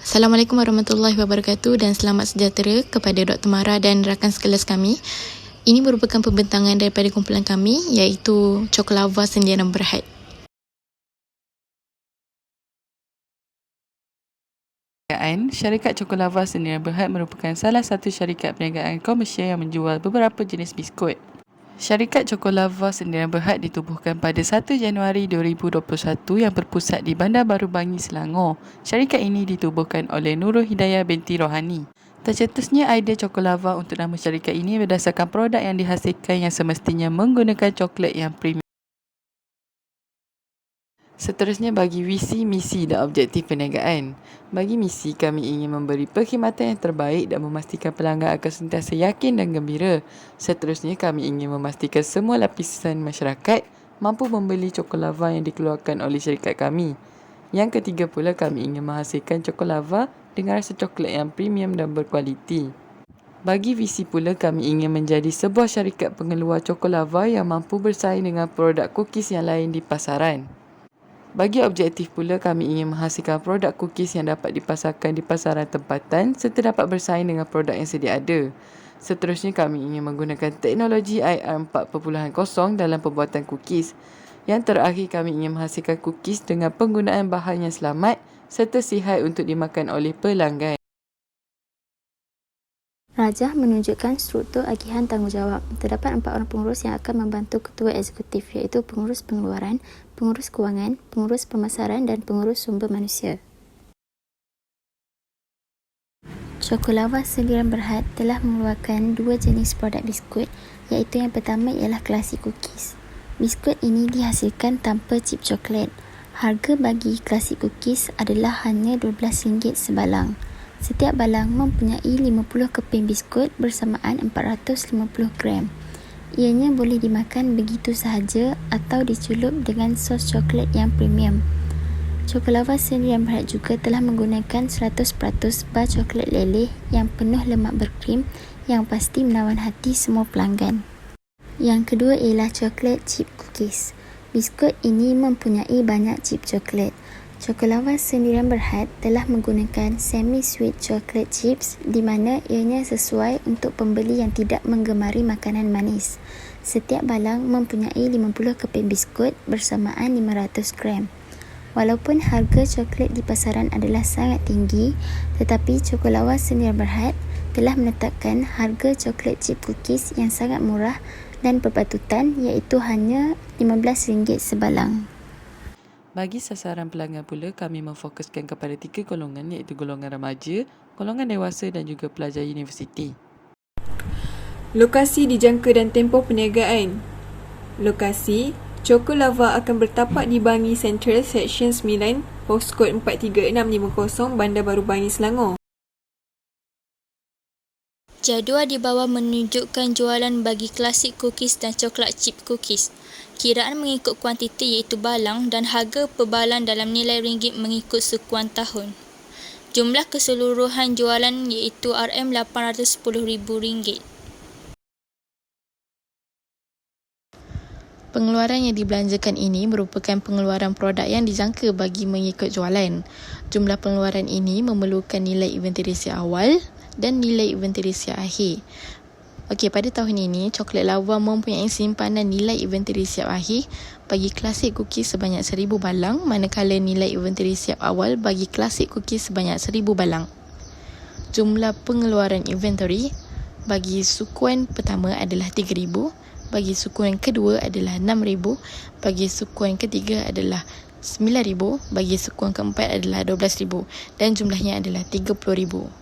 Assalamualaikum warahmatullahi wabarakatuh dan selamat sejahtera kepada Dr. Mara dan rakan sekelas kami. Ini merupakan pembentangan daripada kumpulan kami iaitu Cokolava Sendirian Berhad. Syarikat Cokolava Sendirian Berhad merupakan salah satu syarikat perniagaan komersial yang menjual beberapa jenis biskut. Syarikat Cokolava Sendirian Berhad ditubuhkan pada 1 Januari 2021 yang berpusat di Bandar Baru Bangi, Selangor. Syarikat ini ditubuhkan oleh Nurul Hidayah binti Rohani. Tercetusnya idea Cokolava untuk nama syarikat ini berdasarkan produk yang dihasilkan yang semestinya menggunakan coklat yang premium. Seterusnya bagi visi, misi dan objektif perniagaan. Bagi misi, kami ingin memberi perkhidmatan yang terbaik dan memastikan pelanggan akan sentiasa yakin dan gembira. Seterusnya, kami ingin memastikan semua lapisan masyarakat mampu membeli Cokolava yang dikeluarkan oleh syarikat kami. Yang ketiga pula, kami ingin menghasilkan Cokolava dengan rasa coklat yang premium dan berkualiti. Bagi visi pula, kami ingin menjadi sebuah syarikat pengeluar Cokolava yang mampu bersaing dengan produk cookies yang lain di pasaran. Bagi objektif pula, kami ingin menghasilkan produk cookies yang dapat dipasarkan di pasaran tempatan serta dapat bersaing dengan produk yang sedia ada. Seterusnya, kami ingin menggunakan teknologi IR 4.0 dalam pembuatan cookies. Yang terakhir, kami ingin menghasilkan cookies dengan penggunaan bahan yang selamat serta sihat untuk dimakan oleh pelanggan. Rajah menunjukkan struktur agihan tanggungjawab. Terdapat 4 orang pengurus yang akan membantu ketua eksekutif iaitu pengurus pengeluaran, pengurus kewangan, pengurus pemasaran dan pengurus sumber manusia. Cokolava Sendirian Berhad telah mengeluarkan 2 jenis produk biskut iaitu yang pertama ialah Classic Cookies. Biskut ini dihasilkan tanpa chip coklat. Harga bagi Classic Cookies adalah hanya RM12 sebalang. Setiap balang mempunyai 50 keping biskut bersamaan 450 gram. Ianya boleh dimakan begitu sahaja atau dicelup dengan sos coklat yang premium. Cokolava Sendirian Berhad juga telah menggunakan 100% bar coklat leleh yang penuh lemak berkrim yang pasti menawan hati semua pelanggan. Yang kedua ialah coklat chip cookies. Biskut ini mempunyai banyak chip coklat. Cokolava Sendirian Berhad telah menggunakan semi-sweet chocolate chips di mana ianya sesuai untuk pembeli yang tidak menggemari makanan manis. Setiap balang mempunyai 50 keping biskut bersamaan 500 gram. Walaupun harga coklat di pasaran adalah sangat tinggi, tetapi Cokolava Sendirian Berhad telah menetapkan harga coklat chip cookies yang sangat murah dan berpatutan iaitu hanya RM15 sebalang. Bagi sasaran pelanggan pula, kami memfokuskan kepada 3 golongan iaitu golongan remaja, golongan dewasa dan juga pelajar universiti. Lokasi dijangka dan tempoh perniagaan. Lokasi, Cokolava akan bertapak di Bangi Central Section 9, Postkod 43650, Bandar Baru Bangi, Selangor. Jadual di bawah menunjukkan jualan bagi Classic Cookies dan coklat chip cookies. Kiraan mengikut kuantiti iaitu balang dan harga per balang dalam nilai ringgit mengikut sekuan tahun. Jumlah keseluruhan jualan iaitu RM810,000. Pengeluaran yang dibelanjakan ini merupakan pengeluaran produk yang dijangka bagi mengikut jualan. Jumlah pengeluaran ini memerlukan nilai inventory siap awal dan nilai inventory siap akhir. Okey, pada tahun ini, Cokolava mempunyai simpanan nilai inventory siap akhir bagi Classic Cookies sebanyak 1000 balang, manakala nilai inventory siap awal bagi Classic Cookies sebanyak 1000 balang. Jumlah pengeluaran inventory bagi sukuan pertama adalah 3000, bagi sukuan kedua adalah 6000, bagi sukuan ketiga adalah 9000, bagi sukuan keempat adalah 12000 dan jumlahnya adalah 30000.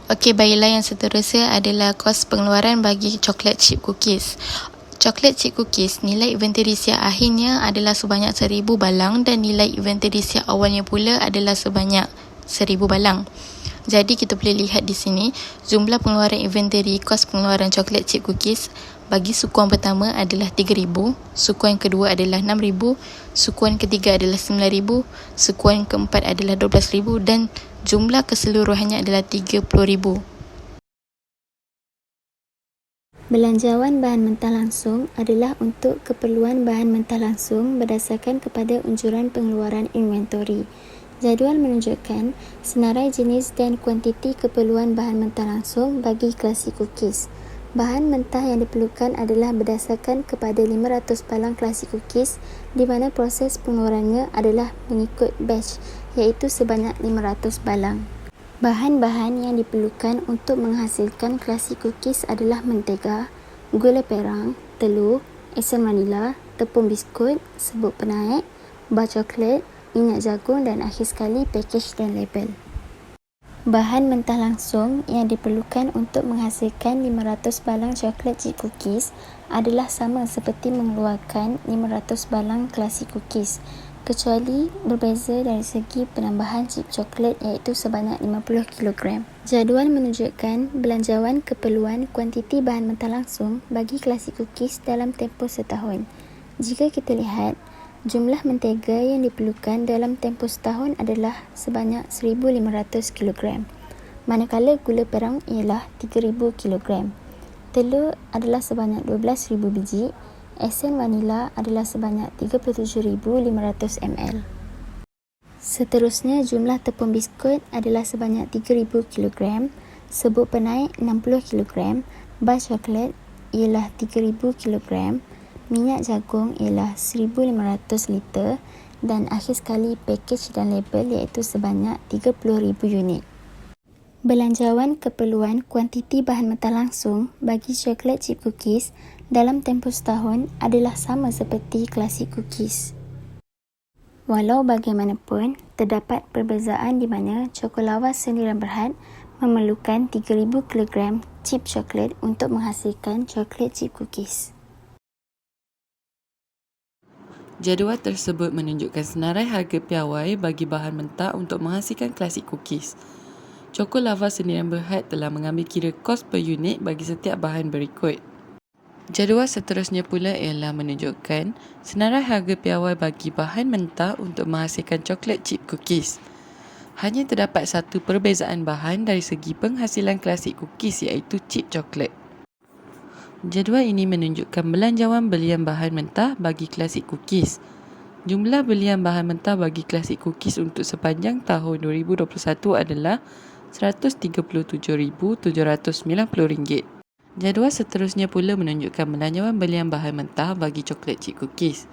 Okey, baiklah, yang seterusnya adalah kos pengeluaran bagi coklat chip cookies. Coklat chip cookies, nilai inventory siap akhirnya adalah sebanyak 1000 balang dan nilai inventory siap awalnya pula adalah sebanyak 1000 balang. Jadi kita boleh lihat di sini, jumlah pengeluaran inventory kos pengeluaran coklat chip cookies bagi sukuan pertama adalah 3000, sukuan kedua adalah 6000, sukuan ketiga adalah 9000, sukuan keempat adalah 12000 dan jumlah keseluruhannya adalah 30000. Belanjawan bahan mentah langsung adalah untuk keperluan bahan mentah langsung berdasarkan kepada unjuran pengeluaran inventory. Jadual menunjukkan senarai jenis dan kuantiti keperluan bahan mentah langsung bagi klasik cookies. Bahan mentah yang diperlukan adalah berdasarkan kepada 500 balang klasik cookies di mana proses pengeluarannya adalah mengikut batch iaitu sebanyak 500 balang. Bahan-bahan yang diperlukan untuk menghasilkan klasik cookies adalah mentega, gula perang, telur, esen vanila, tepung biskut, serbuk penaik, bar coklat, minyak jagung dan akhir sekali pakej dan label. Bahan mentah langsung yang diperlukan untuk menghasilkan 500 balang coklat chip cookies adalah sama seperti mengeluarkan 500 balang klasik cookies, kecuali berbeza dari segi penambahan chip coklat iaitu sebanyak 50 kg. Jadual menunjukkan belanjawan keperluan kuantiti bahan mentah langsung bagi klasik cookies dalam tempoh setahun. Jika kita lihat, jumlah mentega yang diperlukan dalam tempoh setahun adalah sebanyak 1,500 kg, manakala gula perang ialah 3,000 kg. Telur adalah sebanyak 12,000 biji, esen vanila adalah sebanyak 37,500 ml. Seterusnya, jumlah tepung biskut adalah sebanyak 3,000 kg, serbuk penaik 60 kg, bar coklat ialah 3,000 kg, minyak jagung ialah 1,500 liter dan akhir sekali pakej dan label iaitu sebanyak 30,000 unit. Belanjawan keperluan kuantiti bahan mentah langsung bagi coklat chip cookies dalam tempoh setahun adalah sama seperti klasik cookies. Walau bagaimanapun, terdapat perbezaan di mana cokolava sendirian berhad memerlukan 3,000 kg chip coklat untuk menghasilkan coklat chip cookies. Jadual tersebut menunjukkan senarai harga piawai bagi bahan mentah untuk menghasilkan klasik cookies. Cokolava sendirian berhad telah mengambil kira kos per unit bagi setiap bahan berikut. Jadual seterusnya pula ialah menunjukkan senarai harga piawai bagi bahan mentah untuk menghasilkan coklat chip cookies. Hanya terdapat satu perbezaan bahan dari segi penghasilan klasik cookies iaitu chip coklat. Jadual ini menunjukkan belanjawan belian bahan mentah bagi klasik cookies. Jumlah belian bahan mentah bagi klasik cookies untuk sepanjang tahun 2021 adalah RM137,790. Jadual seterusnya pula menunjukkan belanjawan belian bahan mentah bagi coklat chip cookies.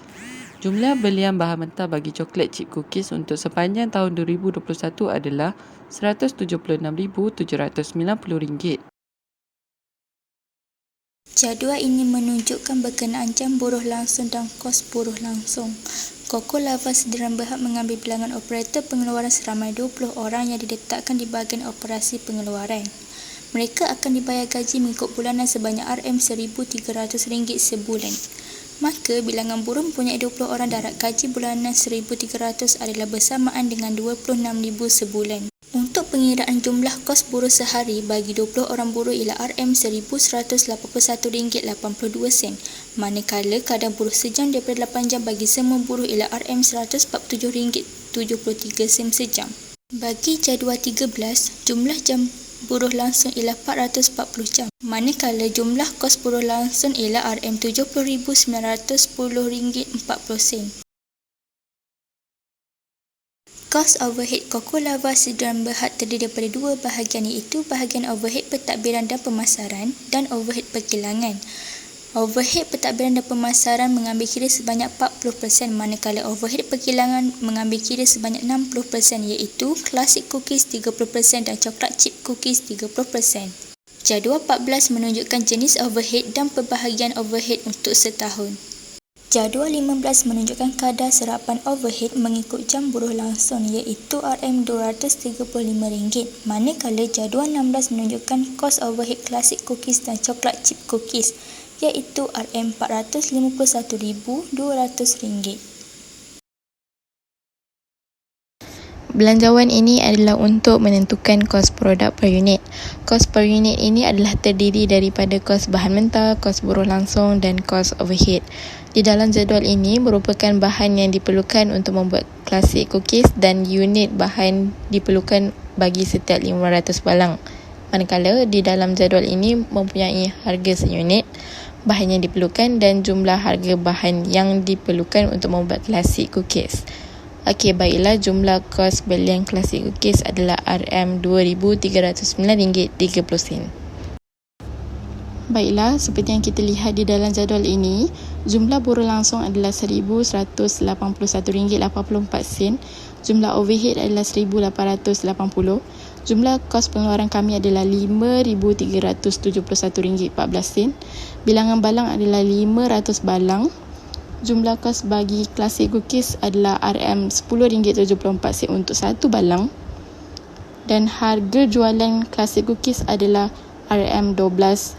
Jumlah belian bahan mentah bagi coklat chip cookies untuk sepanjang tahun 2021 adalah RM176,790. Jadual ini menunjukkan berkenaan jam buruh langsung dan kos buruh langsung. Cocolava sendirian berhad mengambil bilangan operator pengeluaran seramai 20 orang yang diletakkan di bahagian operasi pengeluaran. Mereka akan dibayar gaji mengikut bulanan sebanyak RM1,300 sebulan. Maka bilangan buruh mempunyai 20 orang darab gaji bulanan RM1,300 adalah bersamaan dengan RM26,000 sebulan. Untuk pengiraan jumlah kos buruh sehari bagi 20 orang buruh ialah RM1,181.82, manakala kadar buruh sejam daripada 8 jam bagi semua buruh ialah RM147.73 sejam. Bagi jadual 13, jumlah jam buruh langsung ialah 440 jam, manakala jumlah kos buruh langsung ialah RM70,910.40. Kos overhead Cocolava sendirian berhad terdiri daripada dua bahagian iaitu bahagian overhead pentadbiran dan pemasaran dan overhead perkilangan. Overhead pentadbiran dan pemasaran mengambil kira sebanyak 40%, manakala overhead perkilangan mengambil kira sebanyak 60% iaitu klasik cookies 30% dan coklat chip cookies 30%. Jadual 14 menunjukkan jenis overhead dan pembahagian overhead untuk setahun. Jadual 15 menunjukkan kadar serapan overhead mengikut jam buruh langsung iaitu RM235, manakala jadual 16 menunjukkan kos overhead klasik cookies dan coklat chip cookies iaitu RM451,200. Belanjawan ini adalah untuk menentukan kos produk per unit. Kos per unit ini adalah terdiri daripada kos bahan mentah, kos buruh langsung dan kos overhead. Di dalam jadual ini merupakan bahan yang diperlukan untuk membuat klasik cookies dan unit bahan diperlukan bagi setiap 500 balang. Manakala di dalam jadual ini mempunyai harga seunit, bahan yang diperlukan dan jumlah harga bahan yang diperlukan untuk membuat klasik cookies. Okey, baiklah, jumlah kos belian klasik cookies adalah RM2,309.30. Baiklah, seperti yang kita lihat di dalam jadual ini, jumlah buruh langsung adalah RM1,181.84. Jumlah overhead adalah RM1,880. Jumlah kos pengeluaran kami adalah RM5,371.14. Bilangan balang adalah 500 balang. Jumlah kos bagi klasik cookies adalah RM10.74 untuk satu balang. Dan harga jualan klasik cookies adalah RM12.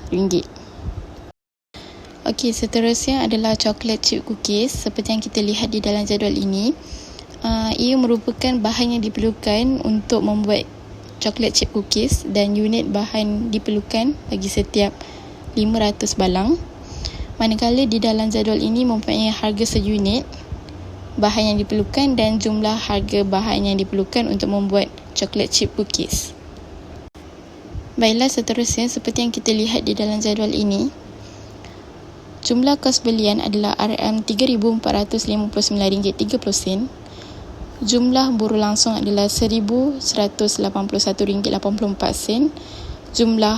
Okey, seterusnya adalah coklat chip cookies. Seperti yang kita lihat di dalam jadual ini, ia merupakan bahan yang diperlukan untuk membuat coklat chip cookies dan unit bahan diperlukan bagi setiap 500 balang. Manakala di dalam jadual ini mempunyai harga seunit bahan yang diperlukan dan jumlah harga bahan yang diperlukan untuk membuat coklat chip cookies. Baiklah, seterusnya seperti yang kita lihat di dalam jadual ini, jumlah kos belian adalah RM3,459.30. Jumlah buruh langsung adalah RM1,181.84. Jumlah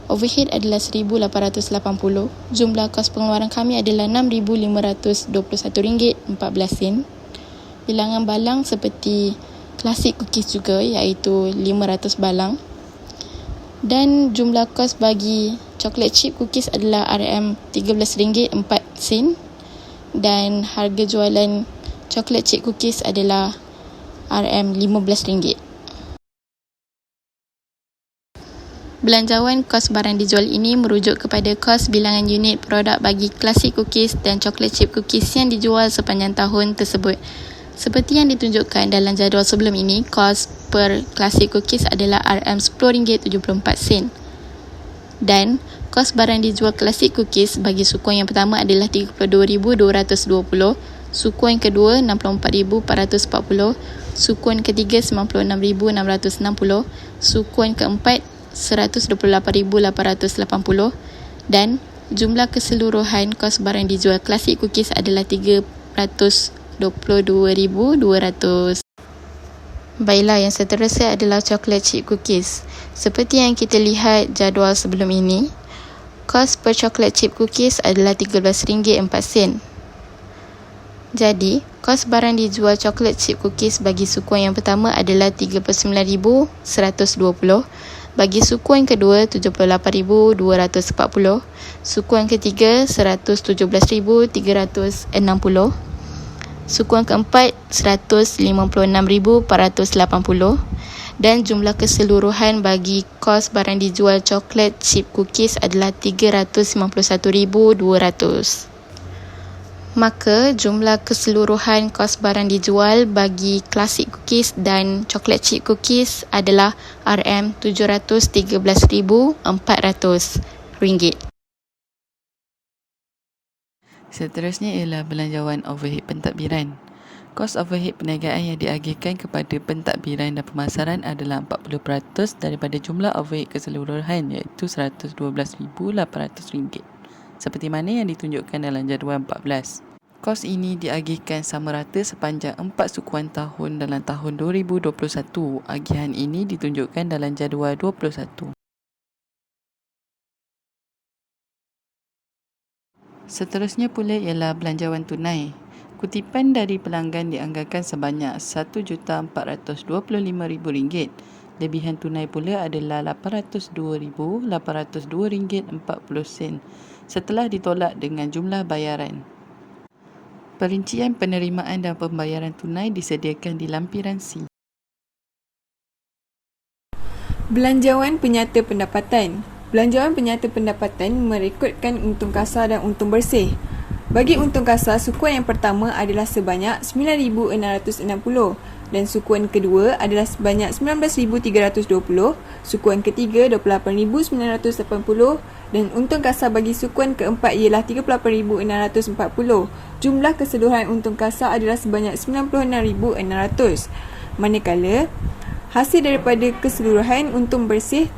overhead adalah RM1,880. Jumlah kos pengeluaran kami adalah RM6,521.14. Bilangan balang seperti klasik cookies juga, iaitu 500 balang. Dan jumlah kos bagi coklat chip cookies adalah RM13.04. Dan harga jualan coklat chip cookies adalah RM15. Belanjawan kos barang dijual ini merujuk kepada kos bilangan unit produk bagi klasik cookies dan coklat chip cookies yang dijual sepanjang tahun tersebut. Seperti yang ditunjukkan dalam jadual sebelum ini, kos per klasik cookies adalah RM10.74. Dan kos barang dijual klasik cookies bagi sukuan yang pertama adalah RM32,220, sukuan kedua RM64,440, sukuan ketiga RM96,660, sukuan keempat RM128,880 dan jumlah keseluruhan kos barang dijual klasik cookies adalah RM322,200. Baiklah, yang seterusnya adalah coklat chip cookies. Seperti yang kita lihat jadual sebelum ini, kos per coklat chip cookies adalah RM13.04. Jadi, kos barang dijual coklat chip cookies bagi sukuan yang pertama adalah RM39,120, bagi sukuan kedua RM78,240, sukuan ketiga RM117,360, sukuan keempat RM156,480 dan jumlah keseluruhan bagi kos barang dijual coklat chip cookies adalah RM391,200. Maka jumlah keseluruhan kos barang dijual bagi klasik cookies dan coklat chip cookies adalah RM713,400. Seterusnya ialah belanjawan overhead pentadbiran. Kos overhead perniagaan yang diagihkan kepada pentadbiran dan pemasaran adalah 40% daripada jumlah overhead keseluruhan, iaitu RM112,800. Seperti mana yang ditunjukkan dalam jadual 14. Kos ini diagihkan sama rata sepanjang 4 sukuan tahun dalam tahun 2021. Agihan ini ditunjukkan dalam jadual 21. Seterusnya pula ialah belanjawan tunai. Kutipan dari pelanggan dianggarkan sebanyak RM1,425,000. Lebihan tunai pula adalah RM802,802.40 setelah ditolak dengan jumlah bayaran. Perincian penerimaan dan pembayaran tunai disediakan di lampiran C. Belanjawan penyata pendapatan. Belanjawan penyata pendapatan merekodkan untung kasar dan untung bersih. Bagi untung kasar, sukuan yang pertama adalah sebanyak RM9,660 dan sukuan kedua adalah sebanyak RM19,320, sukuan ketiga RM28,980 dan untung kasar bagi sukuan keempat ialah RM38,640. Jumlah keseluruhan untung kasar adalah sebanyak RM96,600. Manakala, hasil daripada keseluruhan untung bersih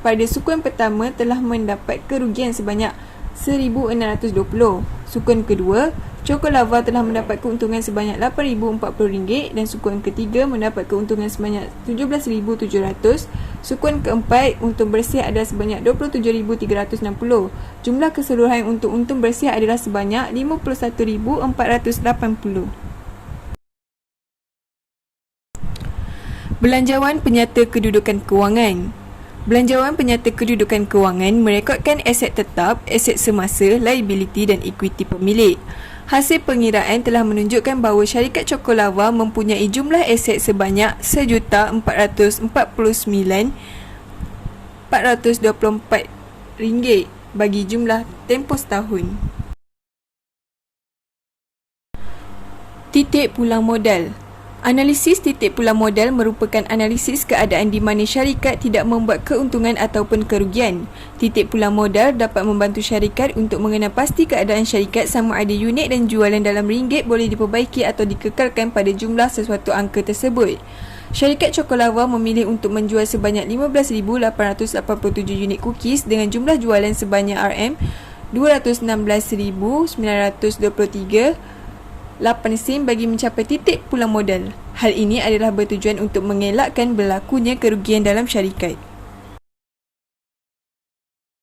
pada sukuan pertama telah mendapat kerugian sebanyak RM1,620. Sukuen kedua, Chocolava telah mendapat keuntungan sebanyak RM8,040 dan sukuen ketiga mendapat keuntungan sebanyak RM17,700. Sukuen keempat, untung bersih adalah sebanyak RM27,360. Jumlah keseluruhan untuk untung bersih adalah sebanyak RM51,480. Belanjawan Penyata Kedudukan Kewangan. Belanjawan Penyata Kedudukan Kewangan merekodkan aset tetap, aset semasa, liability dan equity pemilik. Hasil pengiraan telah menunjukkan bahawa syarikat Chocolava mempunyai jumlah aset sebanyak RM1,449,424 bagi jumlah tempoh setahun. Titik pulang modal. Analisis titik pulang modal merupakan analisis keadaan di mana syarikat tidak membuat keuntungan ataupun kerugian. Titik pulang modal dapat membantu syarikat untuk mengenal pasti keadaan syarikat sama ada unit dan jualan dalam ringgit boleh diperbaiki atau dikekalkan pada jumlah sesuatu angka tersebut. Syarikat Chocolava memilih untuk menjual sebanyak 15,887 unit cookies dengan jumlah jualan sebanyak RM216,923.8 sen bagi mencapai titik pulang modal. Hal ini adalah bertujuan untuk mengelakkan berlakunya kerugian dalam syarikat.